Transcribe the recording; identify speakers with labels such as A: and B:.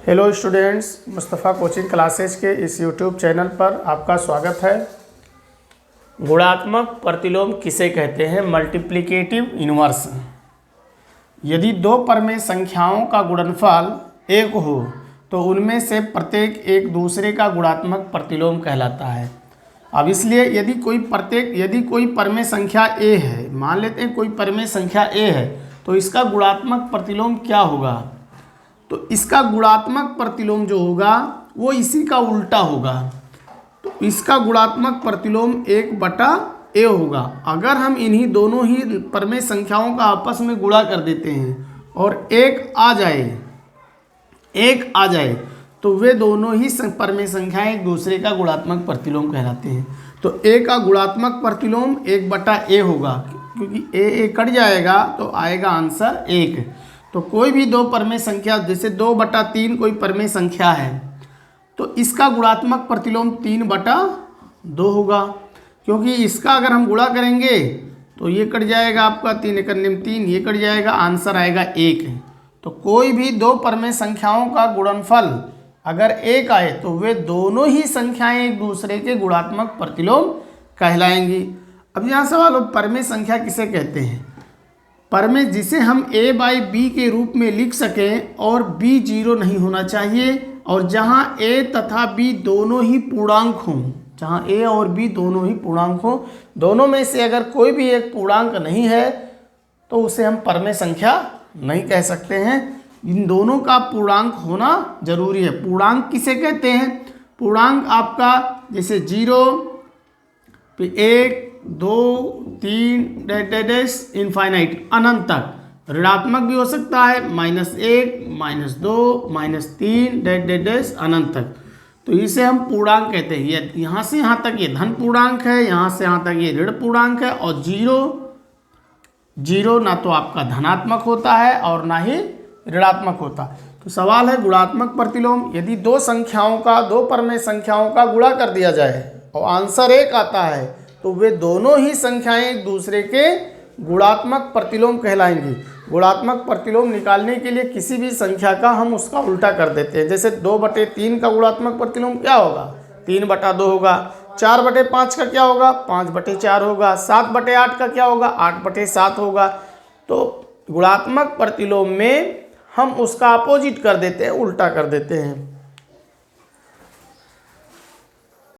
A: Hello students, Mustafa coaching classes के इस YouTube channel पर आपका स्वागत है। गुणात्मक प्रतिलोम किसे कहते हैं? Multiplicative inverse. यदि दो परमेय संख्याओं का गुणनफल एक हो तो उनमें से प्रत्येक एक दूसरे का गुणात्मक प्रतिलोम कहलाता है। अब इसलिए यदि कोई परमेय संख्या a है, मान लेते हैं कोई परमेय संख्या a है, तो इसका गुणात्मक प्रतिलोम क्या होगा? तो इसका गुणात्मक प्रतिलोम जो होगा वो इसी का उल्टा होगा। तो इसका गुणात्मक प्रतिलोम 1/a होगा। अगर हम इन्हीं दोनों ही परमेय संख्याओं का आपस में गुणा कर देते हैं और एक आ जाए तो वे दोनों ही परमेय संख्याएं एक दूसरे का गुणात्मक प्रतिलोम कहलाते हैं। तो a का गुणात्मक प्रतिलोम 1/a होगा, क्योंकि a कट जाएगा तो आएगा आंसर 1। तो कोई भी दो परमेय संख्या, जैसे 2/3 कोई परमेय संख्या है तो इसका गुणात्मक प्रतिलोम 3/2 होगा, क्योंकि इसका अगर हम गुणा करेंगे तो ये कट जाएगा आपका 3 × 3, ये कट जाएगा, आंसर आएगा 1। तो कोई भी दो परमेय संख्याओं का गुणनफल अगर 1 आए तो वे दोनों ही संख्याएं एक दूसरे के गुणात्मक प्रतिलोम कहलाएंगी। अब यहाँ सवाल हो, परमेय संख्या किसे कहते हैं? परमेय जिसे हम a/b के रूप में लिख सकें और b 0 नहीं होना चाहिए, और जहां a तथा b दोनों ही पूर्णांक हों, जहां a और b दोनों ही पूर्णांक हों, दोनों में से अगर कोई भी एक पूर्णांक नहीं है तो उसे हम परमेय संख्या नहीं कह सकते हैं। इन दोनों का पूर्णांक होना जरूरी है। पूर्णांक किसे कहते हैं? पूर्णांक आपका जैसे 0, 1, 2, 3 इनफाइनाइट, अनंत तक। ऋणात्मक भी हो सकता है, -1, -2, -3 अनंत तक। तो इसे हम पूर्णांक कहते हैं। ये यहाँ से यहाँ तक ये धन पूर्णांक है, यहाँ से यहाँ तक ये ऋण पूर्णांक है। और 0 ना तो आपका धनात्मक होता है और ना ही ऋणात्मक होता। तो सवाल है गुणात्मक प्रतिलोम। यदि दो परमेय संख्याओं का गुणा कर दिया जाए और आंसर 1 आता है तो वे दोनों ही संख्याएं एक दूसरे के गुणात्मक प्रतिलोम कहलाएंगी। गुणात्मक प्रतिलोम निकालने के लिए किसी भी संख्या का हम उसका उल्टा कर देते हैं। जैसे 2/3 का गुणात्मक प्रतिलोम क्या होगा? 3/2 होगा। 4/5 का क्या होगा? 5/4 होगा। 7/8 का क्या होगा? 8/7 होगा। तो गुणात्मक प्रतिलोम में हम उसका अपोजिट कर देते हैं, उल्टा कर देते हैं।